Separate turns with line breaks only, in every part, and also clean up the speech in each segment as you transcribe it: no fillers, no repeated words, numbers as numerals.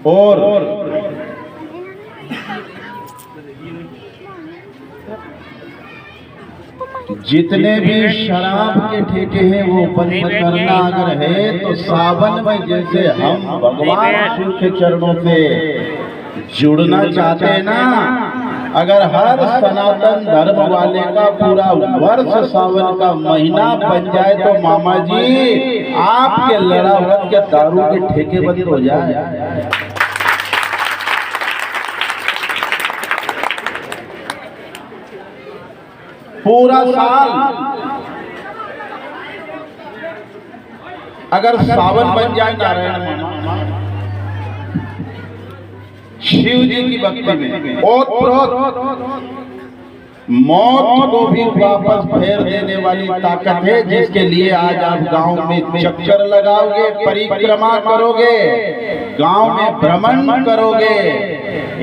और जितने भी शराब के ठेके हैं वो बंद करना अगर है तो सावन में जैसे हम भगवान शिव के चरणों से जुड़ना चाहते हैं ना, अगर हर सनातन धर्म वाले का पूरा वर्ष सावन का महीना बन जाए तो मामा जी आपके लड़ावत के दारू के ठेके बंद हो जाए। पूरा साल अगर सावन बन जाए नारायण शिव जी की भक्ति में ओत मौत को भी वापस फेर देने वाली ताकत है, जिसके लिए आज आप गांव में चक्कर लगाओगे, परिक्रमा करोगे, गांव में भ्रमण करोगे,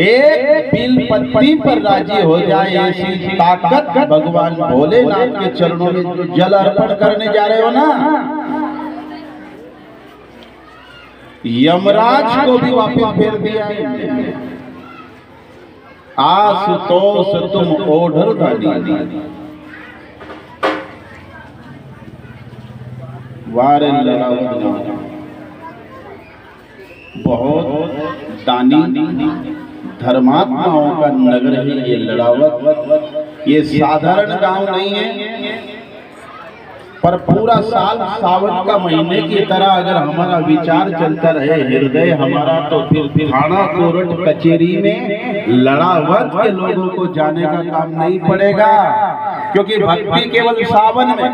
एक बिल पत्ती पर राजी हो जाए ऐसी ताकत भगवान भोलेनाथ के चरणों में जो जल अर्पण करने जा रहे हो ना, यमराज को भी वापस फेर दिया है। आशुतोष तुम ओढ़र दानी वारे लड़ावत बहुत दानी धर्मात्माओं का नगर है ये लड़ावत। ये साधारण गांव नहीं है, पर पूरा साल सावन का महीने की तरह अगर हमारा विचार चलता रहे हृदय हमारा, तो फिर थाना कोर्ट कचेरी में लड़ावत के लोगों को जाने का काम नहीं पड़ेगा। क्योंकि भक्ति केवल सावन में,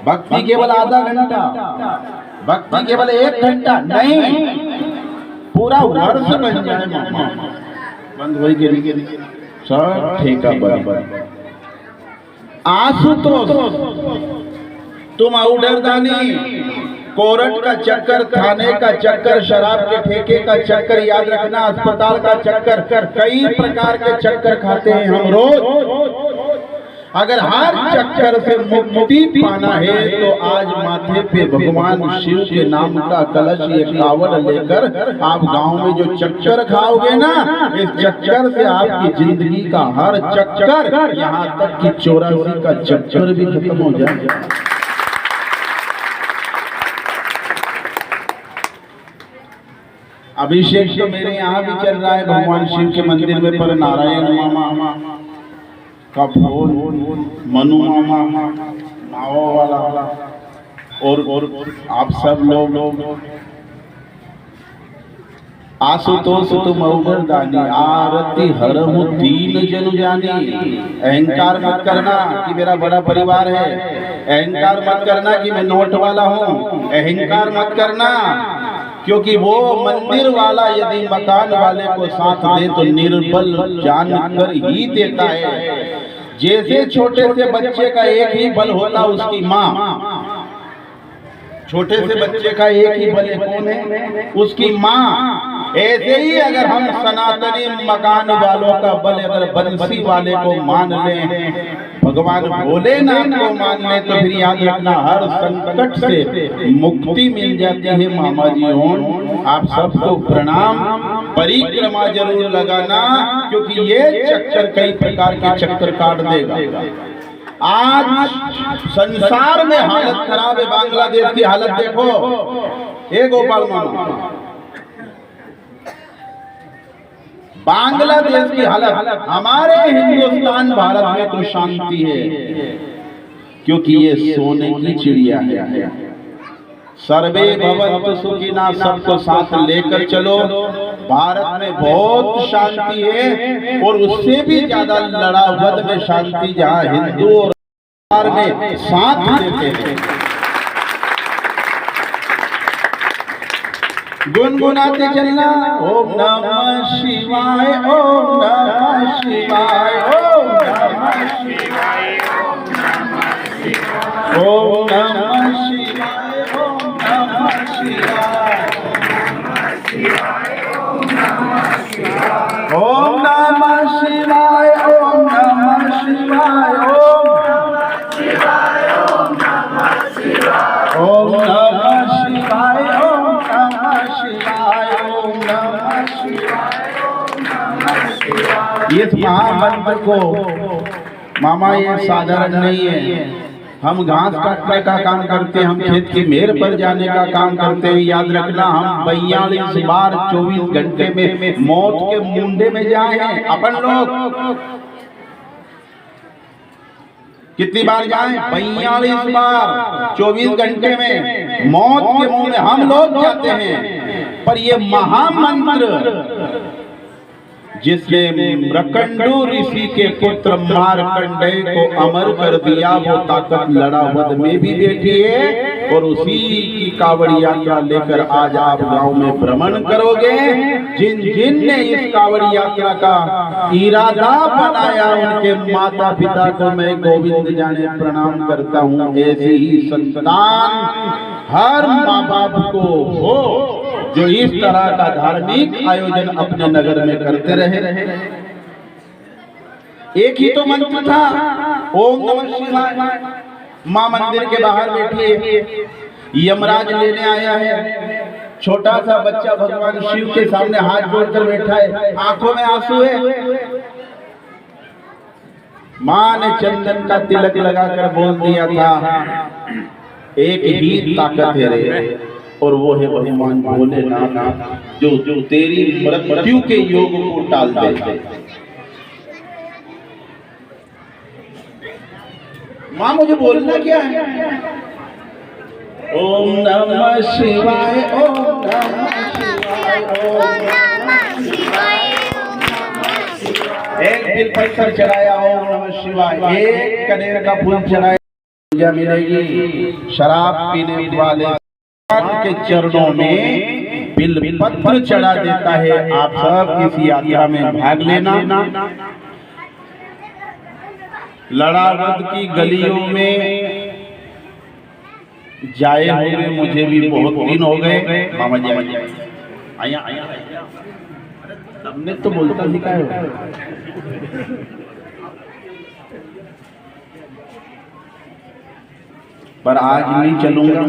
भक्ति केवल आधा घंटा, भक्ति केवल 1 घंटा नहीं, पूरा वर्ष बन जाए। बंद हो गई सब ठेका बराबर। आशुतोष तुम औडरदानी, कोर्ट का चक्कर, थाने का चक्कर, शराब के ठेके का चक्कर, याद रखना अस्पताल का चक्कर, कई प्रकार के चक्कर खाते हैं हम रोज। अगर हर चक्कर से मुक्ति पाना है तो आज माथे पे भगवान शिव के नाम का कलश ये कावड़ लेकर आप गांव में जो चक्कर खाओगे ना, इस चक्कर से आपकी जिंदगी का हर चक्कर, यहाँ तक कि 84 का चक्कर भी खत्म हो जाएगा। अभिषेक तो मेरे यहाँ भी चल रहा है भगवान शिव के मंदिर में, पर नारायण मामा का फोन, मनु मामा, माओ वाला और आप सब लोग आशुतोष तुम औगर दानी, आरती हरमु दीन जनु जानी। अहंकार मत करना कि मेरा बड़ा परिवार है, अहंकार मत करना कि मैं नोट वाला हूँ, अहंकार मत करना, क्योंकि वो मंदिर वाला यदि मकान वाले को साथ दे तो निर्बल जानकर ही देता है। जैसे छोटे से बच्चे का एक ही बल होता उसकी माँ, छोटे से बच्चे का एक ही बल कौन है? उसकी माँ। ऐसे ही अगर हम सनातनी मकान वालों का बल अगर बंसी वाले को मान लें, भगवान भोलेनाथ को मान लें, तो फिर याद रखना हर संकट से मुक्ति मिल जाती है। मामा जी ओम आप सबको प्रणाम, परिक्रमा जरूर लगाना, क्योंकि ये चक्कर कई प्रकार के चक्कर काट देगा। आज संसार में हालत खराब है, बांग्लादेश की हालत देखो। ए गोपाल मामा, बांग्लादेश की हालत, हमारे हिंदुस्तान भारत में तो शांति है, क्योंकि ये सोने की चिड़िया है। सर्वे भवन्तु सुखिनः, सबको साथ लेकर चलो। भारत में बहुत शांति है, और उससे भी ज्यादा लड़ावत में शांति जहाँ हिंदू और में साथ देते हैं। गुनगुनाते चलना, ओम नमः शिवाय, ओम नमः शिवाय, ओम नमः शिवाय, ओम नमः शिवाय, ओम नमः शिवाय, ओम नमः शिवाय, ओम नमः शिवाय, ओम नमः शिवाय, ओम नमः शिवाय, ओम नमः शिवाय, ओम नमः शिवाय, ओम नमः शिवाय, ओम नमः इस महामंत्र को मामा ये साधारण नहीं है। हम घास काटने का काम करते हैं, हम खेत की मेड़ पर जाने का काम करते हैं। याद रखना, हम 42 बार 24 घंटे में मौत के मुंडे में जाए हैं अपन लोग। कितनी बार जाए? 42 बार 24 घंटे में मौत के मुंह में हम लोग जाते हैं। पर ये महामंत्र जिसने मृकंडू ऋषि के पुत्र मार्कंडेय को अमर कर दिया, वो ताकत लड़ावद में भी बैठी है। और उसी की कावड़ी यात्रा लेकर आज आप गांव में भ्रमण करोगे। जिन जिन ने इस कावड़ी यात्रा का इरादा बनाया, उनके माता पिता को मैं गोविंद जाने प्रणाम करता हूँ। ऐसी ही संतान हर माँ बाप को हो जो इस तरह का धार्मिक आयोजन अपने नगर में करते रहे। एक ही तो मंत्र था, ओम नमः शिवाय। मां मंदिर के बाहर बैठी है, यमराज लेने आया है। छोटा सा बच्चा भगवान शिव के सामने हाथ जोड़कर बैठा है, आंखों में आंसू है। मां ने चंदन का तिलक लगाकर बोल दिया था, एक ही ताकत है रे, और वो है भगवान भोलेनाथ जो तेरी मृत्यु के योग को टाल दे। मां मुझे बोलना क्या है? ओम नमः शिवाय, ओम नमः शिवाय, ओम नमः शिवाय। एक दिल पत्थर चढ़ाया, ओम नमः शिवाय। एक कनेर का फूल चढ़ाया, पूजा मिलेगी। शराब पीने वाले के चरणों में बिल पत्र चढ़ा देता है। आप सब इस यात्रा में भाग लेना। लड़ावद की गलियों में जाए हुए मुझे भी बहुत दिन हो गए। मामा जी आया हमने तो बोलता दिखाया, पर आज नहीं चलूंगा।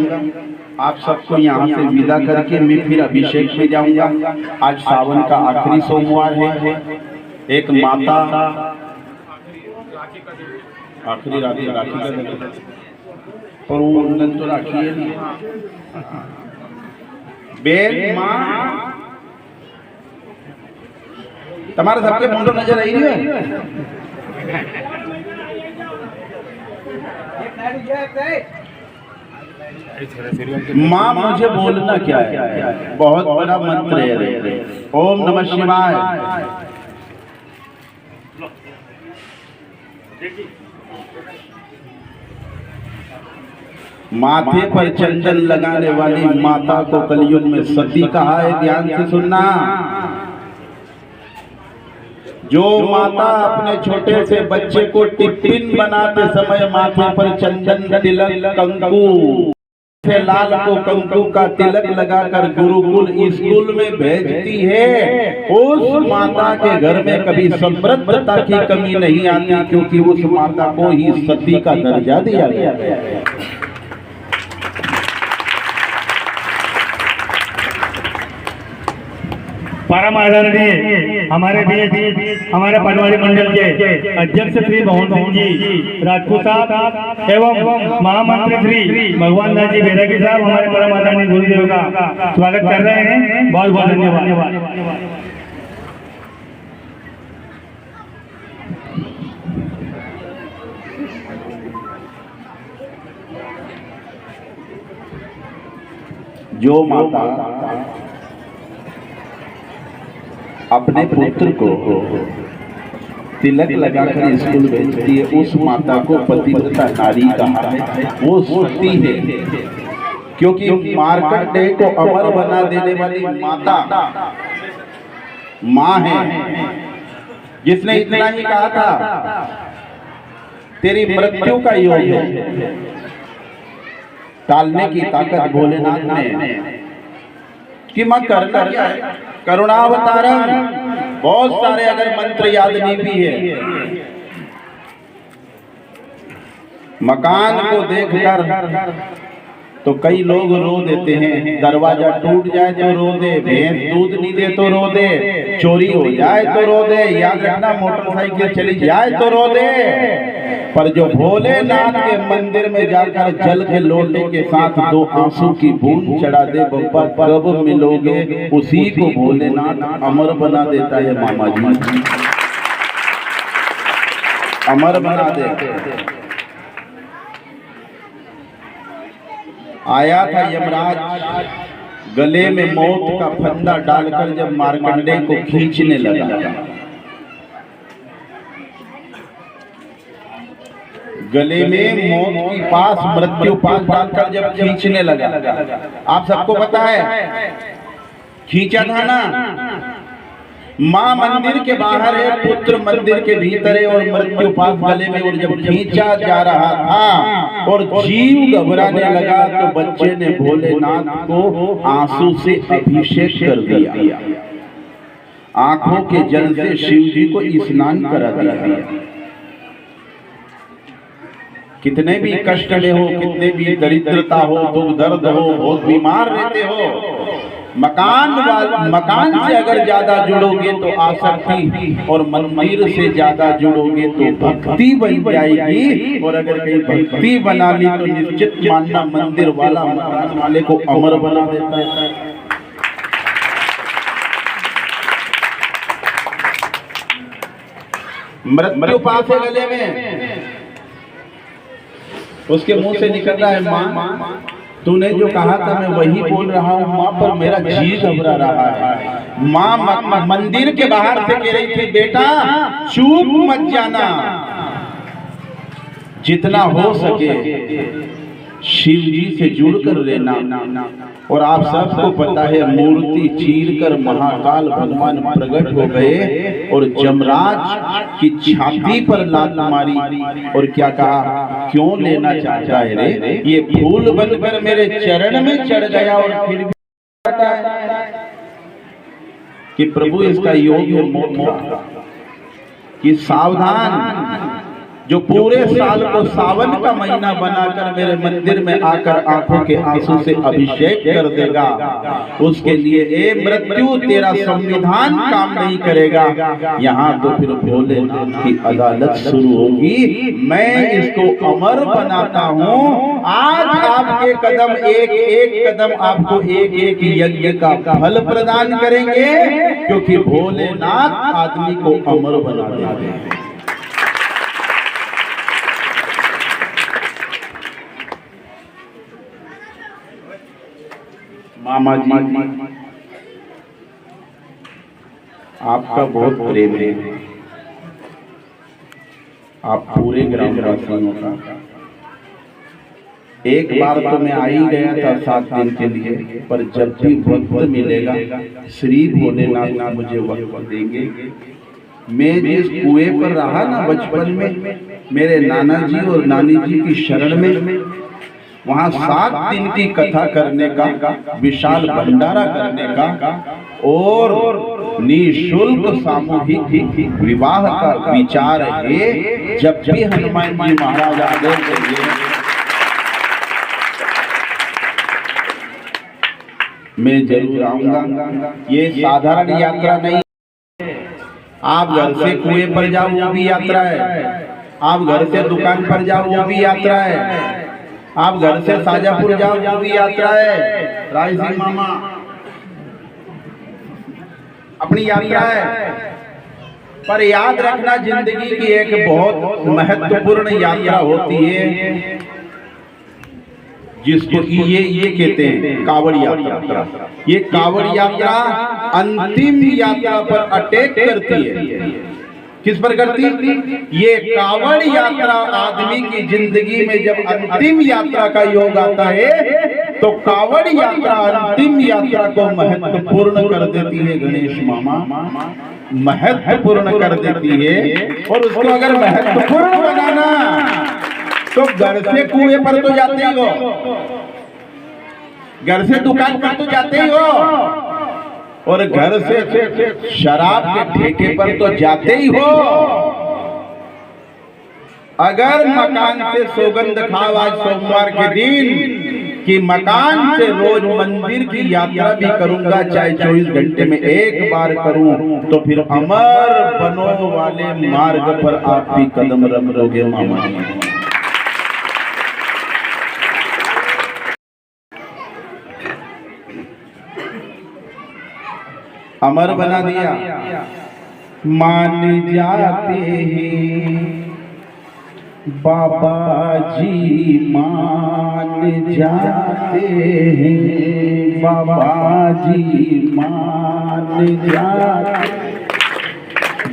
आप सबको यहाँ से विदा करके मैं फिर अभिषेक में जाऊंगा। आज सावन का आखिरी सोमवार है। एक माता आखिरी राखी का दिन, पर वो दिन तो राखी है नहीं। बेन माँ तुम्हारे सबके मुंडो नजर आई है। माँ मुझे बोलना क्या है? बहुत बड़ा मंत्र है, ओम नमः शिवाय। माथे पर चंदन लगाने वाली माता को कलयुग में सती कहा है। ध्यान से सुनना, जो माता अपने छोटे से बच्चे को टिफिन बनाते समय माथे पर चंदन तिलक कंकु से लाल को कंकु का तिलक लगाकर गुरुकुल स्कूल में भेजती है, उस माता के घर में कभी समृद्धता की कमी नहीं आती, क्योंकि उस माता को ही सती का दर्जा दिया गया है।
परम आदरणीय हमारे बीच हमारे पटवारी मंडल के अध्यक्ष श्री भवन सिंह जी राजपूत साहब एवं महामंत्री श्री भगवान दास जी बैरागी साहब हमारे परम आदरणीय गुरुदेव का स्वागत कर रहे हैं। बहुत बहुत धन्यवाद।
जो माता अपने पुत्र को तिलक लगाकर स्कूल भेजती है, उस माता को पतिव्रता नारी कहा है। वो सती है, क्योंकि मार्कंडेय को अमर बना देने वाली माता माँ है, जिसने इतना ही कहा था तेरी मृत्यु का योग है। टालने की ताकत भोलेनाथ ने कि मां करना क्या है? करुणावतारम। बहुत सारे अगर मंत्र याद नहीं भी है, मकान को देखकर तो कई लोग रो देते हैं, दरवाजा टूट जाए तो रो दे, भैंस दूध नहीं दे तो रो दे, चोरी हो जाए तो रो दे, याद रखना मोटरसाइकिल चली जाए तो रो दे। पर जो भोलेनाथ के मंदिर में जाकर जल के लोटे के साथ 2 आंसू की बूंद चढ़ा दे, बप्पा कब मिलोगे, उसी को भोलेनाथ अमर बना देता है मामा जी, अमर बना दे। आया था यमराज गले में मौत का फंदा डालकर जब मार्कंडेय को खींचने लगा, गले में मौत की पास मृत्यु पास डालकर जब खींचने लगा, आप सबको पता है खींचा था ना। माँ मंदिर के बाहर है, पुत्र मंदिर के भीतर है, और मृत्यु पास गले में, और जब खींचा जा रहा था और जीव घबराने लगा तो बच्चे ने भोलेनाथ को आंसू से अभिषेक कर दिया, आंखों के जल से शिव जी को स्नान करा दिया। कितने भी कष्ट में हो, कितने भी दरिद्रता हो, दुख दर्द हो, बहुत बीमार रहते हो, मकान से अगर ज्यादा जुड़ोगे तो आसक्ति, और मंदिर से ज्यादा जुड़ोगे तो भक्ति बन जाएगी। और अगर कहीं भक्ति बना ली तो निश्चित मानना मंदिर वाला मकान वाले को अमर बना देता है। मृत्यु पास है गले में, उसके मुंह से निकल रहा है, माँ तूने जो कहा था मैं वही बोल रहा हूँ माँ, पर मेरा जी घबरा रहा है। माँ मंदिर के बाहर से कह रही थी, बेटा चूक मत जाना, जितना हो सके शिव जी से जुड़कर रहना। और आप सबको पता है मूर्ति चीर कर महाकाल भगवान प्रकट हो गए और जमराज की छाती पर लात मारी और क्या कहा, क्यों लेना चाहता है रे, ये फूल बनकर मेरे चरण में चढ़ गया और फिर भी कहता है कि प्रभु इसका योग है मौत कि सावधान, जो पूरे साल को सावन का महीना बनाकर मेरे मंदिर में आकर आंखों के आंसू से अभिषेक कर देगा, उसके लिए ए मृत्यु तेरा संविधान काम नहीं करेगा। यहाँ तो फिर भोलेनाथ की अदालत शुरू होगी। मैं इसको अमर बनाता हूँ। आज आपके कदम एक एक कदम आपको एक एक यज्ञ का फल प्रदान करेंगे, क्योंकि भोलेनाथ आदमी को अमर बना देते हैं। मामा जी आपका बहुत प्रेम है, आप पूरे ग्रामवासियों का। एक बार तो मैं आ ही गया था 7 दिन के लिए, पर जब भी वक्त मिलेगा श्री भोलेनाथ मुझे वक्त देंगे। मैं जिस कुएं पर रहा ना बचपन में मेरे नाना जी और नानी जी की शरण में, वहाँ 7 दिन की कथा करने का, विशाल भंडारा करने का और निःशुल्क सामूहिक विवाह का विचार है। जब भी हनुमान जी महाराज आदेश देंगे मैं जरूर आऊंगा। ये साधारण यात्रा नहीं, आप घर से कुएं पर जाओ वो भी यात्रा है, आप घर से दुकान पर जाओ वो भी यात्रा है, आप घर से साजापुर जाओ वो भी यात्रा है। राय सिंह मामा अपनी यात्रा है। पर याद रखना जिंदगी की एक बहुत महत्वपूर्ण यात्रा होती है जिसको ये कहते हैं कावड़ यात्रा। ये कावड़ यात्रा अंतिम यात्रा पर अटैक करती है। किस पर करती? ये कावड़ यात्रा आदमी की जिंदगी में जब अंतिम यात्रा का योग आता है तो कावड़ यात्रा अंतिम यात्रा को महत्वपूर्ण कर देती है। गणेश मामा महत्वपूर्ण कर देती है। और उसको अगर महत्वपूर्ण बनाना तो घर से कुएं पर तो जाते ही हो, घर से दुकान पर तो जाते ही हो, और घर से शराब के ठेके पर तो जाते ही हो। अगर मकान से सौगंध खाओ आज सोमवार के दिन कि मकान से रोज मंदिर की यात्रा भी करूंगा, चाहे 24 घंटे में एक बार करूं, तो फिर अमर बनो वाले मार्ग पर आप भी कदम रख लोगे मामा। अमर बना दिया। मान जाते हैं बाबा जी, मान जाते हैं बाबा जी, मान जाते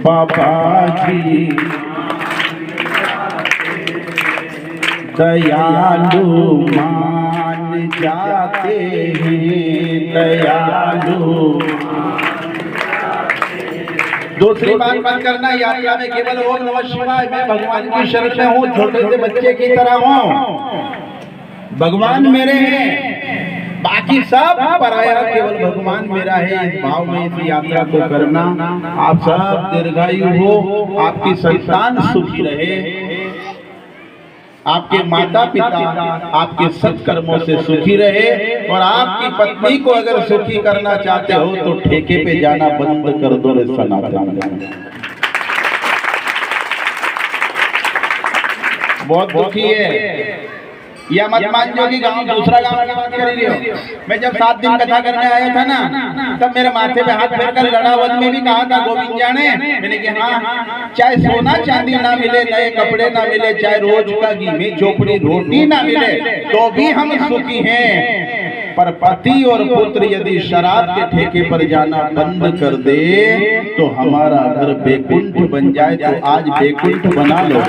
बाबा जी, दयालु मान जाते हैं दयालु। दूसरी बात मत करना, यात्रा में केवल ओम नमः शिवाय, मैं भगवान की शरण में हूँ, छोटे से बच्चे की तरह हूँ, भगवान मेरे हैं, बाकी सब पराया, केवल भगवान मेरा है। इस भाव में इस यात्रा को करना। आप सब दीर्घायु हो, आपकी संतान सुखी रहे, आपके माता पिता आपके सत्कर्मों से सुखी रहे, और आपकी पत्नी को अगर सुखी करना चाहते हो तो ठेके पे जाना बंद कर दो रे सनातन। बहुत दुखी है, या मत मान जो कि गांव दूसरा गांव की बात कर रही हो। मैं जब 7 दिन कथा करने आया था ना, तब मेरे माथे पे हाथ फेरकर लड़ावत में भी कहा था गोविंद जाने, मैंने कहा हाँ, चाहे सोना चांदी ना मिले, नए कपड़े ना मिले, चाहे रोज का घी में चोपड़ी रोटी ना मिले, तो भी हम सुखी हैं। पर पति और पुत्र यदि शराब के ठेके पर जाना बंद कर दे तो हमारा घर बेकुंठ बन जाए। तो आज बेकुंठ बना लो।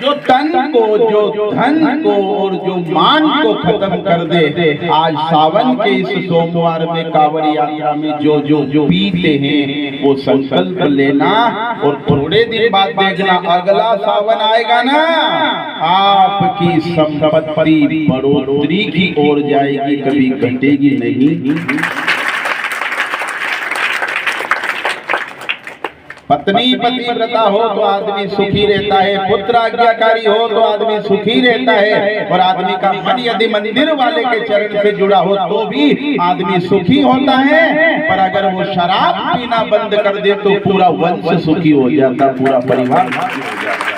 जो तन को, जो धन को और जो मान को खत्म कर दे, आज सावन के इस सोमवार में कांवड़ यात्रा में जो जो जो पीते हैं वो संकल्प लेना, और थोड़े दिन बाद देखना अगला सावन आएगा ना, आपकी संपत्ति बढ़ोतरी की ओर जाएगी, कभी घटेगी नहीं। पत्नी पतिव्रता हो तो आदमी सुखी रहता है, पुत्र आज्ञाकारी हो तो आदमी सुखी रहता है, और आदमी का मन यदि मंदिर वाले के चरण से जुड़ा हो तो भी आदमी सुखी होता है। पर अगर वो शराब पीना बंद कर दे तो पूरा वंश सुखी हो जाता, पूरा परिवार सुखी हो जाता।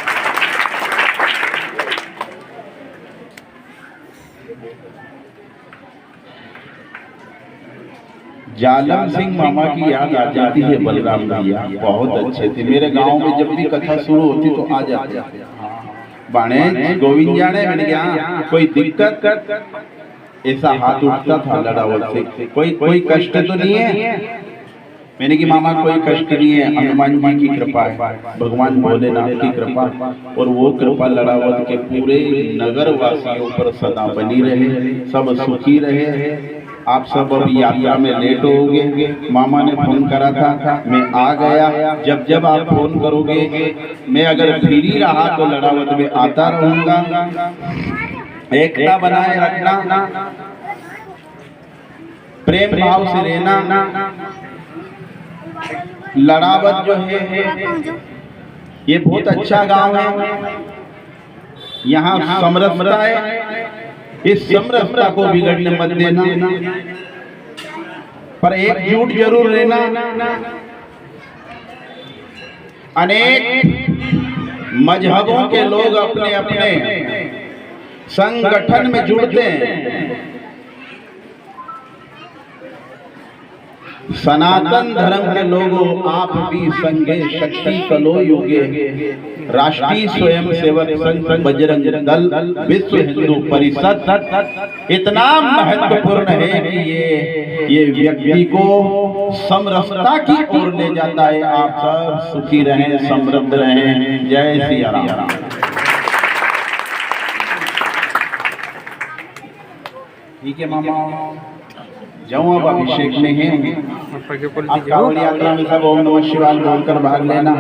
जालम सिंह मामा की याद आ जाती है। बलराम भैया बहुत अच्छे थे, मेरे गांव में जब भी कथा शुरू होती तो आ जाते। बाणे गोविंद जाने, मैंने कहा कोई दिक्कत, ऐसा हाथ उठता था लड़ावत से, कोई कष्ट तो नहीं है? मैंने कि मामा कोई कष्ट नहीं है, हनुमान जी की कृपा है, भगवान भोलेनाथ की कृपा, और वो कृपा लड़ावत के पूरे नगर वासियों पर सदा बनी रहे, सब सुखी रहे। आप सब अभी यात्रा में लेट होगे। मामा ने फोन करा था, मैं आ गया। जब जब आप फोन करोगे, मैं अगर फ्री रहा तो लड़ावत में आता रहूंगा। एकता बनाए रखना, प्रेम भाव से रहना। लड़ावत जो है ये बहुत अच्छा गांव है, यहाँ समरसता है, इस समरसता को बिगड़ने मत देना, पर एकजुट जरूर रहना। अनेक मजहबों के लोग अपने अपने संगठन में जुड़ते हैं, सनातन धर्म के लोगों आप भी संगे शक्ति कलो युगे, राष्ट्रीय स्वयं सेवक संघ, बजरंग दल, विश्व हिंदू परिषद इतना महत्वपूर्ण है कि ये व्यक्ति को समरसता की ओर ले जाता है। आप सब सुखी रहें, समृद्ध रहें। जय सिया राम। ठीक है मामा, जाऊँ अब अभिषेक में है। आप कांवड़ यात्रा में सब ओम नमः शिवाय बोलकर भाग लेना।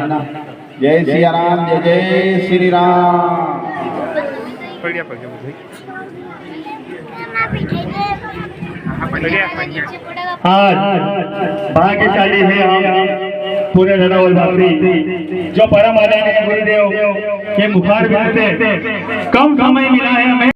जय सिया राम, जय जय श्री राम।
आज भाग्यशाली है हम पूरे लड़ावल भाभी, जो परम आदरणीय गुरुदेव के मुखार बिंदु कम समय मिला है हमें